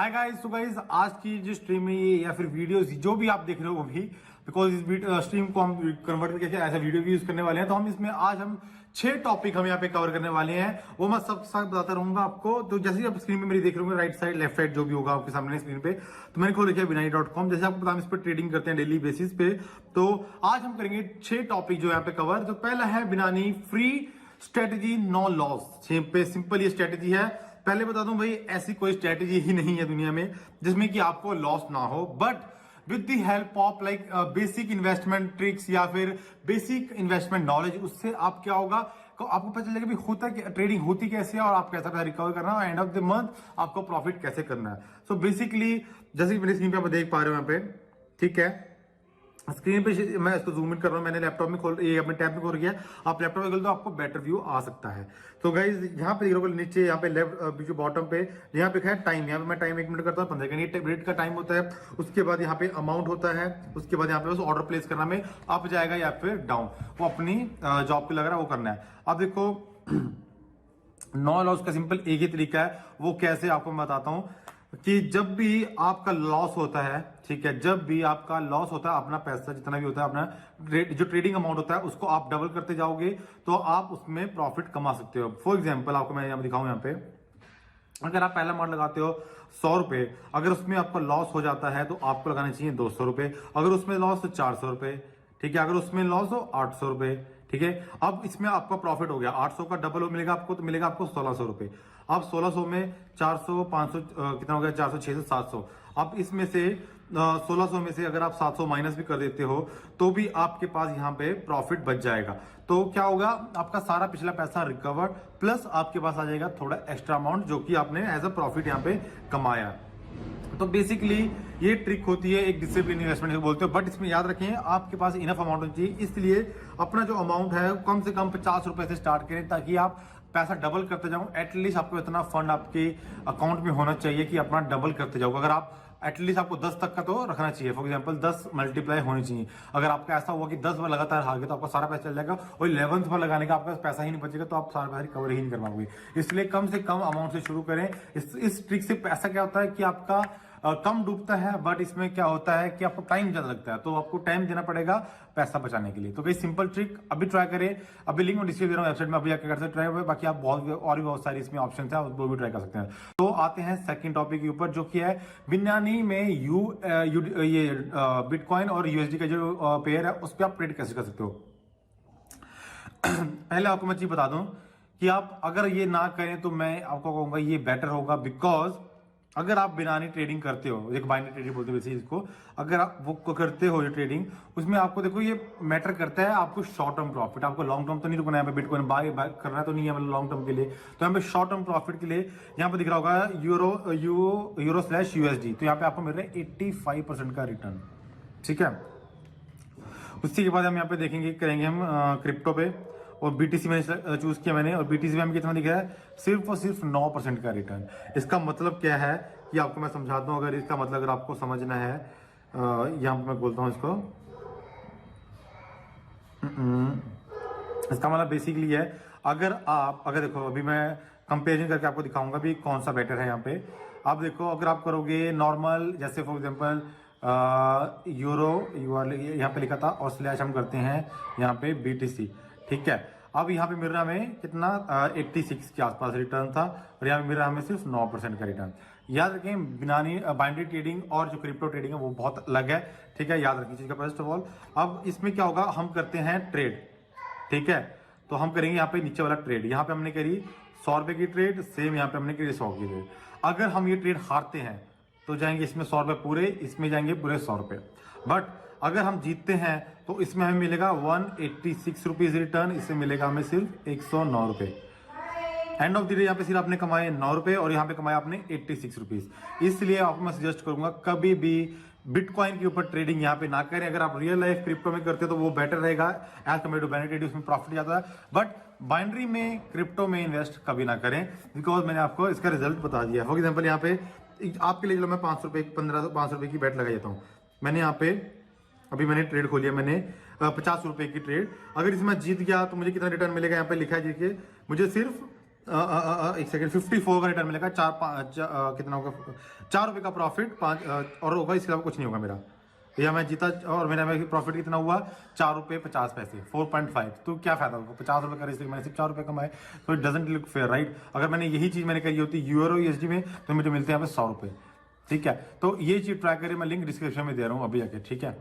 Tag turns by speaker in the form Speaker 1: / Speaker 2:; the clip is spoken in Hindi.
Speaker 1: हाय गाइस, तो गाइस आज की जो स्ट्रीम है ये या फिर वीडियोस जो भी आप देख रहे हो वो भी बिकॉज इस स्ट्रीम को हम कन्वर्ट करके ऐसा वीडियो भी यूज करने वाले हैं। तो हम इसमें आज हम 6 टॉपिक हम यहाँ पे कवर करने वाले हैं, वो मैं सब साथ बताता रहूंगा आपको। तो जैसे आप स्क्रीन पे मेरी देख रहे होंगे, राइट साइड लेफ्ट साइड जो भी होगा आपके सामने स्क्रीन पे, तो मैंने खोल रखा है Binary.com। जैसे आपको पता हम इस पर ट्रेडिंग करते हैं डेली बेसिस पे। तो आज हम करेंगे 6 टॉपिक जो यहाँ पे कवर। तो पहला है बिनानी free strategy no loss. Simple ये स्ट्रेटेजी है। पहले बता दूं भाई, ऐसी कोई स्ट्रेटेजी ही नहीं है दुनिया में जिसमें कि आपको लॉस ना हो, but with the help of like basic investment tricks या फिर बेसिक इन्वेस्टमेंट नॉलेज, उससे आप क्या होगा आपको पता चलेगा भी होता है ट्रेडिंग होती कैसे है और आप कैसा पैसा रिकवर करना है, एंड ऑफ द मंथ आपको प्रॉफिट कैसे करना है। सो बेसिकली जैसे मेरी स्क्रीन पे आप देख पा रहे हो यहाँ पे, ठीक है, स्क्रीन पे मैं इसको जूम इन कर रहा हूं। मैंने लैपटॉप में ये अपने टैब में खोल किया, आप लैपटॉप में खोल तो आपको बेटर व्यू आ सकता है। तो गाइज यहाँ पे नीचे यहाँ पे लेफ्ट जो बॉटम पे यहाँ पे है टाइम, यहाँ पे मैं टाइम 1 मिनट करता हूँ, 15 मिनट का टाइम होता है। उसके बाद यहाँ पे अमाउंट होता है, उसके बाद यहाँ पे बस ऑर्डर प्लेस करना में अप जाएगा या फिर डाउन, वो अपनी जॉब पे लग रहा है वो करना है। अब देखो नो लॉस का सिंपल एक ही तरीका है, वो कैसे आपको मैं बताता हूं कि जब भी आपका लॉस होता है, ठीक है, जब भी आपका लॉस होता है, अपना पैसा जितना भी होता है, अपना जो ट्रेडिंग अमाउंट होता है उसको आप डबल करते जाओगे तो आप उसमें प्रॉफिट कमा सकते हो। फॉर एग्जांपल आपको मैं यहाँ दिखाऊं, यहाँ पे अगर आप पहला अमाउंट लगाते हो 100 रुपए, अगर उसमें आपका लॉस हो जाता है तो आपको लगाने चाहिए 200 रुपए, अगर उसमें लॉस तो 400 रुपए, ठीक है, अगर उसमें लॉस हो 800 रुपए, ठीक है। अब इसमें आपका प्रॉफिट हो गया 800 का डबल मिलेगा आपको, तो मिलेगा आपको 1600 रुपए। अब 1600 में 400 500 कितना हो गया, 400 600 700। अब इसमें से 1600 में से अगर आप 700 माइनस भी कर देते हो तो भी आपके पास यहाँ पे प्रॉफिट बच जाएगा। तो क्या होगा, आपका सारा पिछला पैसा रिकवर प्लस आपके पास आ जाएगा थोड़ा एक्स्ट्रा अमाउंट जो कि आपने एज अ प्रॉफिट यहाँ पे कमाया। तो बेसिकली ये ट्रिक होती है, एक डिसिप्लिन इन्वेस्टमेंट बोलते हो, बट इसमें याद रखें आपके पास इनफ अमाउंट होनी चाहिए। इसलिए अपना जो अमाउंट है कम से कम 50 रुपए से स्टार्ट करें ताकि आप पैसा डबल करते जाओ। एटलीस्ट आपको इतना फंड आपके अकाउंट में होना चाहिए कि अपना डबल करते जाओ। अगर आप एटलीस्ट आपको 10 तक का तो रखना चाहिए, फॉर एग्जांपल 10 मल्टीप्लाई होनी चाहिए। अगर आपका ऐसा हुआ कि 10 बार लगातार हार गए तो आपका सारा पैसा चल जाएगा, और 11th बार लगाने का आपका पैसा ही नहीं बचेगा तो आप सारा पैसा रिकवर ही नहीं कर पाओगे। इसलिए कम से कम अमाउंट से शुरू करें। इस ट्रिक से पैसा क्या होता है कि आपका कम डूबता है, बट इसमें क्या होता है कि आपको टाइम ज्यादा लगता है, तो आपको टाइम देना पड़ेगा पैसा बचाने के लिए। तो भाई सिंपल ट्रिक अभी ट्राई करें, अभी लिंक में डिस्क्रिप्शन दे रहा हूं, वेबसाइट में अभी आके कर सकते ट्राई हुए। बाकी आप और भी बहुत सारी इसमें ऑप्शन है, वो भी ट्राई कर सकते हैं। तो आते हैं सेकंड टॉपिक के ऊपर, जो कि है बिनानी में ये बिटकॉइन और यूएसडी का जो पेयर है उस पर आप ट्रेड कैसे कर सकते हो। पहले आपको मैं चीज बता दूं कि आप अगर ये ना करें तो मैं आपको कहूंगा ये बेटर होगा, बिकॉज अगर आप बिनानी ट्रेडिंग करते हो, एक बाइनरी ट्रेडिंग बोलते हैं वैसे इसको, अगर आप वो करते हो ये ट्रेडिंग, उसमें आपको देखो ये मैटर करता है आपको शॉर्ट टर्म प्रॉफिट, आपको लॉन्ग टर्म तो नहीं रुकना है। यहाँ पे बिटकॉइन बाय करना तो नहीं है, मतलब लॉन्ग टर्म के लिए। तो यहाँ पे शॉर्ट टर्म प्रॉफिट के लिए यहाँ पे दिख रहा होगा यूरो/यूएसडी, तो यहाँ पे आपको मिल रहा है 85% का रिटर्न, ठीक है। उसी के बाद हम यहाँ पे देखेंगे, करेंगे हम क्रिप्टो पे, और बीटीसी में चूज किया मैंने, और बीटीसी में हमें कितना दिख रहा है, सिर्फ और सिर्फ 9% का रिटर्न। इसका मतलब क्या है कि आपको मैं समझाता हूं, अगर इसका मतलब अगर आपको समझना है, यहां पर मैं बोलता हूं इसको, इसका मतलब बेसिकली है अगर देखो अभी मैं कंपेरिजन करके आपको दिखाऊंगा भी कौन सा बेटर है। यहाँ पे आप देखो, अगर आप करोगे नॉर्मल, जैसे फॉर एग्जांपल यहाँ पे लिखा था, और स्लैश हम करते हैं यहाँ पे बीटीसी, ठीक है। अब यहाँ पे मिल रहा हमें कितना 86 के आसपास रिटर्न था, और यहाँ पे मिल रहा हमें सिर्फ 9% का रिटर्न। याद रखें, बिनानी बाइनरी ट्रेडिंग और जो क्रिप्टो ट्रेडिंग है वो बहुत अलग है, ठीक है, याद रखिए चीज का। फर्स्ट ऑफ ऑल अब इसमें क्या होगा, हम करते हैं ट्रेड, ठीक है। तो हम करेंगे यहाँ पे नीचे वाला ट्रेड, यहाँ पे हमने करी 100 रुपए की ट्रेड, सेम यहाँ पे हमने करी 100 की ट्रेड। अगर हम ये ट्रेड हारते हैं तो जाएंगे इसमें 100 रुपए पूरे, इसमें जाएंगे पूरे 100 रुपए। बट अगर हम जीतते हैं तो इसमें हमें मिलेगा 186 रुपीज रिटर्न, इससे मिलेगा हमें सिर्फ 109 रुपए। एंड ऑफ द डे यहाँ पे सिर्फ आपने कमाए 9 रुपए और यहाँ पे कमाया आपने 86 रुपीज। इसलिए आपको मैं सजेस्ट करूंगा कभी भी बिटकॉइन के ऊपर ट्रेडिंग यहाँ पे ना करें। अगर आप रियल लाइफ क्रिप्टो में करते हो तो वो बेटर रहेगा as compared to binary trading, उसमें प्रॉफिट जाता है। बट बाइनरी में क्रिप्टो में इन्वेस्ट कभी ना करें, बिकॉज मैंने आपको इसका रिजल्ट बता दिया। फॉर एग्जाम्पल यहाँ पे आपके लिए चलो मैं 500 रुपए 500 रुपए की बेट लगा देता हूँ। मैंने यहाँ पे अभी मैंने ट्रेड खोली है, मैंने 50 रुपए की ट्रेड, अगर इसमें जीत गया तो मुझे कितना रिटर्न मिलेगा, यहाँ पे लिखा है देखिए, मुझे सिर्फ एक सेकंड, 54 का रिटर्न मिलेगा, कितना होगा, 4 रुपए का प्रॉफिट, 5 और होगा, इसके अलावा कुछ नहीं होगा मेरा। या मैं जीता और मेरा प्रॉफिट कितना हुआ, 4 रुपए 50 पैसे, 4.5। तो क्या फायदा होगा 50 रुपए का रिस्क, मैंने सिर्फ 4 रुपए कमाए, तो it doesn't look fair, right. अगर मैंने यही चीज मैंने करी होती यूरो यूएसडी में, तो मुझे मिलते हैं यहाँ पे 100 रुपए, ठीक है। तो ये चीज ट्राई करिए, मैं लिंक डिस्क्रिप्शन में दे रहा हूँ अभी जाके, ठीक है।